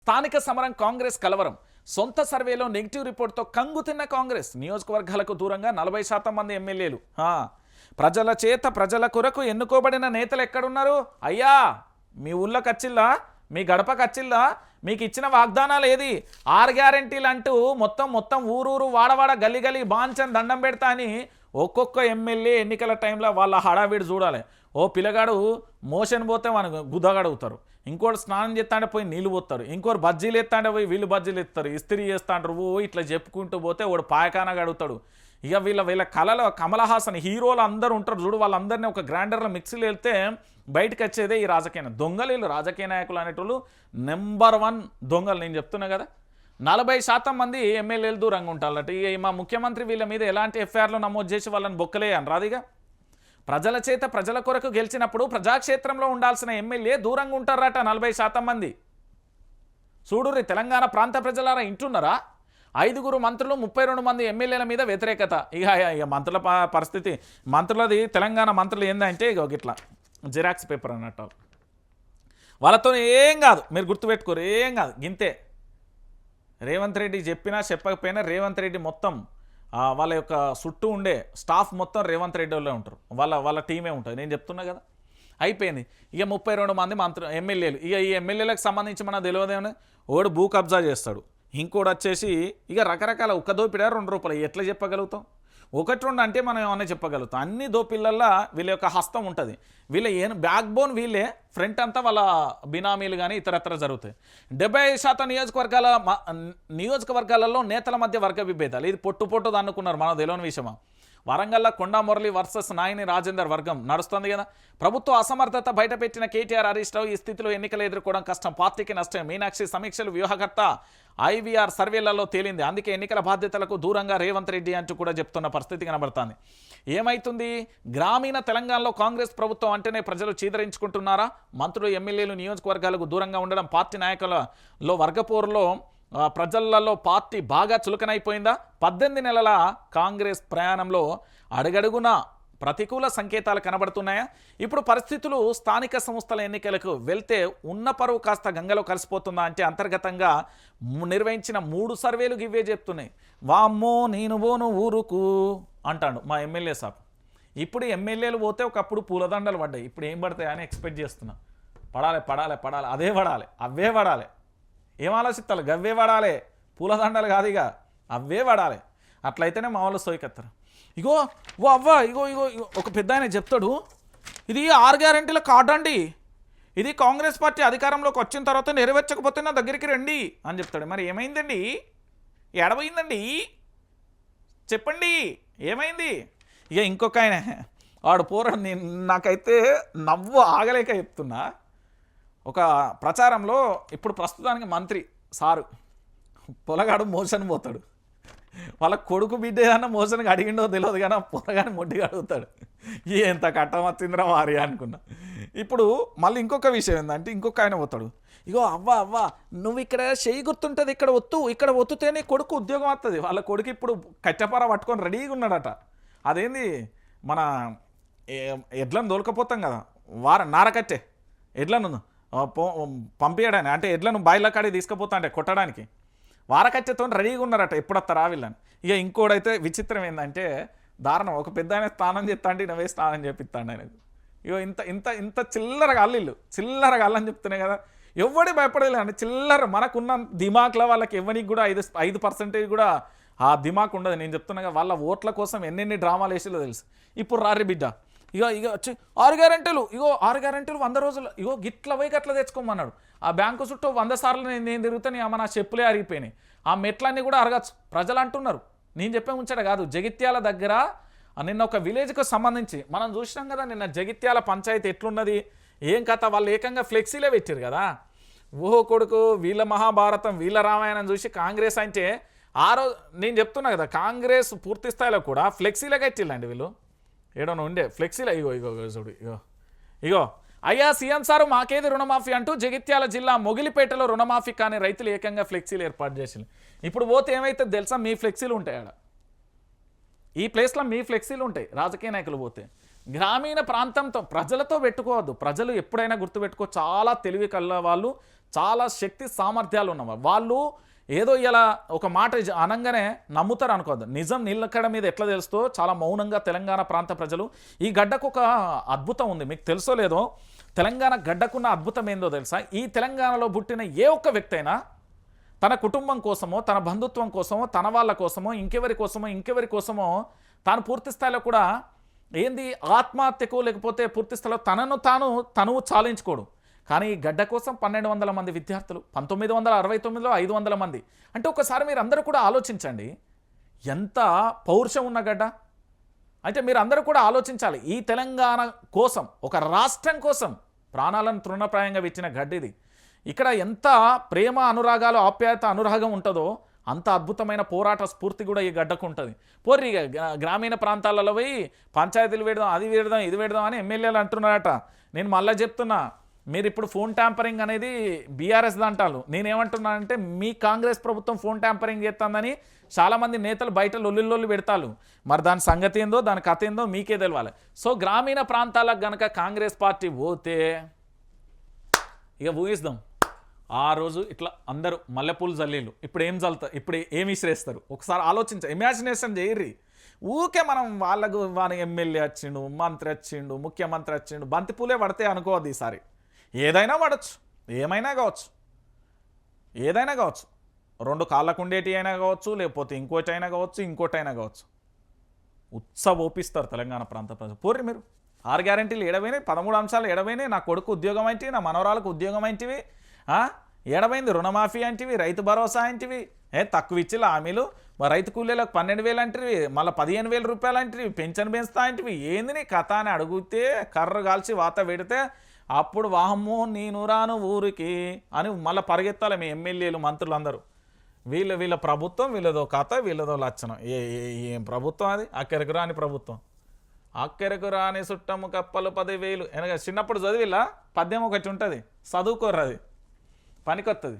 స్థానిక సమరం కాంగ్రెస్ కలవరం సొంత సర్వేలో నెగిటివ్ రిపోర్ట్తో కంగుతిన్న కాంగ్రెస్ నియోజకవర్గాలకు దూరంగా 40% మంది ఎమ్మెల్యేలు ప్రజల చేత ప్రజల కొరకు ఎన్నుకోబడిన నేతలు ఎక్కడున్నారు అయ్యా మీ ఊళ్ళోకి వచ్చిల్లా మీ గడపకి వచ్చిల్లా మీకు ఇచ్చిన వాగ్దానాలు ఏది 6 గ్యారెంటీలు అంటూ మొత్తం ఊరూరు వాడవాడ గల్లి గల్లి బాంచని దండం పెడతా అని ఒక్కొక్క ఎమ్మెల్యే ఎన్నికల టైంలో వాళ్ళ హడావిడి చూడాలి ఓ పిల్లగాడు మోషన్ పోతే మనకు గుద్దగడుగుతారు ఇంకోటి స్నానం చేస్తాంటే పోయి నీళ్ళు పోతారు ఇంకోటి బజ్జీలు ఎత్తాంటే పోయి వీళ్ళు బజ్జీలు ఎత్తారు ఇస్త్రీ చేస్తాంటారు ఓ ఇట్లా చెప్పుకుంటూ పోతే వాడు పాయకాన గడుగుతాడు ఇక వీళ్ళ కళలో కమల్ హాసన్ హీరోలు అందరూ ఉంటారు చూడు వాళ్ళందరినీ ఒక గ్రైండర్లో మిక్సీలు వెళ్తే బయటకు వచ్చేదే ఈ రాజకీయ దొంగలు వీళ్ళు రాజకీయ నాయకులు అనేటోళ్ళు నెంబర్ 1 దొంగలు నేను చెప్తున్నా కదా 40% మంది ఎమ్మెల్యేలు దూరంగా ఉంటారట ఇక మా ముఖ్యమంత్రి వీళ్ళ మీద ఎలాంటి ఎఫ్ఐఆర్లు నమోదు చేసి వాళ్ళని బొక్కలేయని రాదిగా ప్రజల చేత ప్రజల కొరకు గెలిచినప్పుడు ప్రజాక్షేత్రంలో ఉండాల్సిన ఎమ్మెల్యే దూరంగా ఉంటారట 40% మంది చూడుర్రి తెలంగాణ ప్రాంత ప్రజలారా ఇంటున్నారా 5 మంత్రులు 32 మంది ఎమ్మెల్యేల మీద వ్యతిరేకత ఇక మంత్రుల పరిస్థితి మంత్రులది తెలంగాణ మంత్రులు ఏందంటే ఇక ఇట్లా జిరాక్స్ పేపర్ అన్నట్టు వాళ్ళతో ఏం కాదు మీరు గుర్తుపెట్టుకోరు ఏం కాదు గింతే రేవంత్ రెడ్డి చెప్పినా చెప్పకపోయినా రేవంత్ రెడ్డి మొత్తం వాళ్ళ యొక్క చుట్టూ ఉండే స్టాఫ్ మొత్తం రేవంత్ రెడ్డి వాళ్ళే ఉంటారు వాళ్ళ టీమే ఉంటుంది నేను చెప్తున్నా కదా అయిపోయింది ఇక 32 మంది ఎమ్మెల్యేలు ఇక ఈ ఎమ్మెల్యేలకు సంబంధించి మనకు తెలియదేమని ఓడు భూ కబ్జా చేస్తాడు ఇంకోటి వచ్చేసి ఇక రకరకాల ఒక్క దోపిడా 2 రూపాయలు ఎట్లా చెప్పగలుగుతాం 1-2 అంటే మనం ఏమన్నా చెప్పగలుగుతాం అన్ని దోపిళ్ళల్లో వీళ్ళ యొక్క హస్తం ఉంటుంది వీళ్ళ బ్యాక్ బోన్ వీళ్ళే ఫ్రంట్ అంతా వాళ్ళ బినామీలు కానీ ఇతరత్ర జరుగుతాయి 70% నియోజకవర్గాలలో నేతల మధ్య వర్గ విభేదాలు ఇది పొట్టు అనుకున్నారు మనం తెలియని విషయమా వరంగల్లో కొండా మురళి వర్సెస్ నాయని రాజేందర్ వర్గం నడుస్తుంది కదా ప్రభుత్వ అసమర్థత బయటపెట్టిన కేటీఆర్ హరీష్ రావు ఈ స్థితిలో ఎన్నికలు ఎదుర్కోవడం కష్టం పార్టీకి నష్టం మీనాక్షి సమీక్షలు వ్యూహకర్త ఐవీఆర్ సర్వేలలో తేలింది అందుకే ఎన్నికల బాధ్యతలకు దూరంగా రేవంత్ రెడ్డి అంటూ కూడా చెప్తున్న పరిస్థితి కనబడుతుంది ఏమైతుంది గ్రామీణ తెలంగాణలో కాంగ్రెస్ ప్రభుత్వం అంటేనే ప్రజలు చీదరించుకుంటున్నారా మంత్రులు ఎమ్మెల్యేలు నియోజకవర్గాలకు దూరంగా ఉండడం పార్టీ నాయకులలో వర్గపోరులో ప్రజలలో పార్టీ బాగా చులకనైపోయిందా 18 నెలల కాంగ్రెస్ ప్రయాణంలో అడుగడుగున ప్రతికూల సంకేతాలు కనబడుతున్నాయా ఇప్పుడు పరిస్థితులు స్థానిక సంస్థల ఎన్నికలకు వెళ్తే ఉన్న పరువు కాస్త గంగలో కలిసిపోతుందా అంటే అంతర్గతంగా నిర్వహించిన 3 సర్వేలు ఇవే చెప్తున్నాయి వామ్మో నేను పోను ఊరుకు అంటాడు మా ఎమ్మెల్యే సాబ్ ఇప్పుడు ఎమ్మెల్యేలు పోతే ఒకప్పుడు పూలదండలు పడ్డాయి ఇప్పుడు ఏం పడతాయని ఎక్స్పెక్ట్ చేస్తున్నా పడాలి అదే పడాలి అవే పడాలి ఏం ఆలోచిస్తారు గవ్వే పడాలి పూలదండలు కాదు ఇక అవే పడాలి అట్లయితేనే మా వాళ్ళు సోయికెత్తారు ఇగో ఓ అవ్వ ఇగో ఒక పెద్ద ఆయన చెప్తాడు ఇది 6 గ్యారెంటీల కార్డు అండి ఇది కాంగ్రెస్ పార్టీ అధికారంలోకి వచ్చిన తర్వాత నెరవేర్చకపోతే నా దగ్గరికి రండి అని చెప్తాడు మరి ఏమైందండి ఎడబోయిందండి చెప్పండి ఏమైంది ఇక ఇంకొక ఆయన వాడు నాకైతే నవ్వు ఆగలేక చెప్తున్నా ఒక ప్రచారంలో ఇప్పుడు ప్రస్తుతానికి మంత్రి సారు పొలగాడు మోషన్ పోతాడు వాళ్ళ కొడుకు బిడ్డ ఏదన్నా మోషన్కి అడిగిండో తెలియదు కానీ పొలగాని మొడ్డిగా అడుగుతాడు ఎంత కట్టం వచ్చిందిరా వారి అనుకున్నా ఇప్పుడు మళ్ళీ ఇంకొక విషయం ఏంటంటే ఇంకొక ఆయన పోతాడు ఇగో అవ్వ నువ్వు ఇక్కడ చేయి గుర్తుంటుంది ఇక్కడ ఒత్తుతేనే కొడుకు ఉద్యోగం వస్తుంది వాళ్ళ కొడుకు ఇప్పుడు కట్టెపార పట్టుకొని రెడీగా ఉన్నాడట అదేంది మన ఎడ్లను దొలకపోతాం కదా నారకట్టే ఎడ్లను పంపించడానికి అంటే ఎడ్లను బాయిల కాడికి తీసుకుపోతా అంటే కొట్టడానికి వారకచ్చతో రెడీగా ఉన్నారట ఎప్పుడొస్తారా వీళ్ళని ఇక ఇంకోడైతే విచిత్రం ఏంటంటే దారుణం ఒక పెద్ద ఆయన స్నానం చేస్తాంటే నవ్వే స్నానం చేపిస్తాడు ఆయనకు ఇగో ఇంత చిల్లరగా అల్లని చెప్తున్నాయి కదా ఎవడే భయపడలే అంటే చిల్లర మనకున్న దిమాక్లో వాళ్ళకి ఎవరికి కూడా 5% కూడా ఆ దిమాక్ ఉండదు నేను చెప్తున్నా కదా వాళ్ళ ఓట్ల కోసం ఎన్నెన్ని డ్రామాలు వేసేలో తెలుసు ఇప్పుడు రారి బిడ్డ ఇగో వచ్చి 6 గ్యారెంటీలు 6 గ్యారెంటీలు 100 రోజులు గిట్ల పోయి గట్ల తెచ్చుకోమన్నాడు ఆ బ్యాంకు చుట్టూ 100 సార్లు నేను తిరుగుతాను నా చెప్పులే అరిగిపోయినాయి ఆ మెట్లన్నీ కూడా అరగచ్చు ప్రజలు అంటున్నారు నేను చెప్పే ఉంచాడు కాదు జగిత్యాల దగ్గర నిన్న ఒక విలేజ్కి సంబంధించి మనం చూసినాం కదా నిన్న జగిత్యాల పంచాయతీ ఎట్లున్నది ఏం కథ వాళ్ళు ఏకంగా ఫ్లెక్సీలే పెట్టారు కదా ఓహో కొడుకు వీళ్ళ మహాభారతం వీళ్ళ రామాయణం చూసి కాంగ్రెస్ అంటే ఆ రోజు నేను చెప్తున్నా కదా కాంగ్రెస్ పూర్తి స్థాయిలో కూడా ఫ్లెక్సీలే కట్టిల్లండి వీళ్ళు ఏడోనో ఉండే ఫ్లెక్సీలో చూడు ఇగో అయ్యా సీఎం సారు మాకేది రుణమాఫీ అంటూ జగిత్యాల జిల్లా మొగిలిపేటలో రుణమాఫీ కానీ రైతులు ఏకంగా ఫ్లెక్సీలు ఏర్పాటు చేసింది ఇప్పుడు పోతే ఏమైతే తెలుసా మీ ఫ్లెక్సీలు ఉంటాయి ఆడ ఈ ప్లేస్లో మీ ఫ్లెక్సీలు ఉంటాయి రాజకీయ నాయకులు పోతే గ్రామీణ ప్రాంతంతో ప్రజలతో పెట్టుకోవద్దు. ప్రజలు ఎప్పుడైనా గుర్తుపెట్టుకో, చాలా తెలివి కల్ల వాళ్ళు, చాలా శక్తి సామర్థ్యాలు ఉన్నవాళ్ళు. వాళ్ళు ఏదో ఇలా ఒక మాట అనంగానే నమ్ముతారు అనుకోవద్దు. నిజం నిలకడ మీద ఎట్లా తెలుస్తో చాలా మౌనంగా తెలంగాణ ప్రాంత ప్రజలు. ఈ గడ్డకు ఒక అద్భుతం ఉంది, మీకు తెలుసో లేదో. తెలంగాణ గడ్డకున్న అద్భుతం ఏందో తెలుసా? ఈ తెలంగాణలో పుట్టిన ఏ ఒక్క వ్యక్తి అయినా తన కుటుంబం కోసమో, తన బంధుత్వం కోసమో, తన వాళ్ళ కోసమో, ఇంకెవరి కోసమో తాను పూర్తి స్థాయిలో కూడా ఏంది ఆత్మహత్యకు లేకపోతే పూర్తి స్థాయిలో తనువు చాలించుకోడు. కానీ ఈ గడ్డ కోసం 1200 మంది విద్యార్థులు, 1969లో 500 మంది. అంటే ఒకసారి మీరు అందరూ కూడా ఆలోచించండి, ఎంత పౌరుషం ఉన్న గడ్డ. అయితే మీరు అందరూ కూడా ఆలోచించాలి, ఈ తెలంగాణ కోసం, ఒక రాష్ట్రం కోసం ప్రాణాలను తృణప్రాయంగా పెట్టిన గడ్డ ఇది. ఇక్కడ ఎంత ప్రేమ అనురాగాలు, ఆప్యాయత అనురాగం ఉంటుందో అంత అద్భుతమైన పోరాట స్ఫూర్తి కూడా ఈ గడ్డకు ఉంటుంది. పోర్రి గ్రామీణ ప్రాంతాలలో పోయి పంచాయతీలు పెడదాం, అది పెడదాం, ఇది పెడదాం అని ఎమ్మెల్యేలు అంటున్నారట. నేను మళ్ళీ చెప్తున్నా, మీరు ఇప్పుడు ఫోన్ ట్యాంపరింగ్ అనేది బీఆర్ఎస్ అంటారు. నేనేమంటున్నానంటే మీ కాంగ్రెస్ ప్రభుత్వం ఫోన్ ట్యాంపరింగ్ చేస్తుందని చాలామంది నేతలు బయట లొల్లి పెడతారు. మరి దాని సంగతి ఏందో, దాని కథ ఏందో మీకే తెలవాలి. సో గ్రామీణ ప్రాంతాలకు గనక కాంగ్రెస్ పార్టీ పోతే ఇక ఊహిస్తాం, ఆ రోజు ఇట్లా అందరూ మల్లెపూలు జల్లీలు ఇప్పుడు ఏం చల్లుతారు, ఇప్పుడు ఏమి విసిరేస్తారు ఒకసారి ఆలోచించ, ఇమాజినేషన్ చేయర్రి. ఊకే మనం వాళ్ళ ఎమ్మెల్యే వచ్చిండు, మంత్రి వచ్చిండు, ముఖ్యమంత్రి వచ్చిండు, బంతిపూలే పడితే అనుకోవద్దు. ఈసారి ఏదైనా పడవచ్చు, ఏమైనా కావచ్చు, ఏదైనా కావచ్చు. 2 కాళ్ళకు ఉండేటి అయినా కావచ్చు, లేకపోతే ఇంకోటైనా కావచ్చు. ఓపిస్తారు తెలంగాణ ప్రాంత ప్రజలు. పోర్రి మీరు 6 గ్యారెంటీలు ఏడవైనాయి, 13 అంశాలు ఏడవైనాయి. నా కొడుకు ఉద్యోగం ఏంటివి, నా మనవరాలకు ఉద్యోగం ఏంటివి, ఏడవైంది రుణమాఫీ అంటివి, రైతు భరోసా అంటివి, తక్కువ ఇచ్చి హామీలు, రైతు కూలీలకు 12,000 అంటివి, మళ్ళీ 15,000 రూపాయలు అంటివి, పెన్షన్ పెంచుతా అంటివి. ఏంది నీ కథ అని అడిగితే కర్ర కాల్చి వాత పెడితే అప్పుడు వాహమ్మో నేను రాను ఊరికి అని మళ్ళీ పరిగెత్తాలి మీ ఎమ్మెల్యేలు, మంత్రులు అందరూ. వీళ్ళ ప్రభుత్వం, వీళ్ళదో కథ, వీళ్ళదో లక్షణం. ఏం ప్రభుత్వం అది? అక్కరకు రాని ప్రభుత్వం. అక్కరకు రాని చుట్టము కప్పలు 10,000. చిన్నప్పుడు చదివిలా పద్యం ఒకటి ఉంటుంది, చదువుకోర్రు, అది పనికొస్తుంది.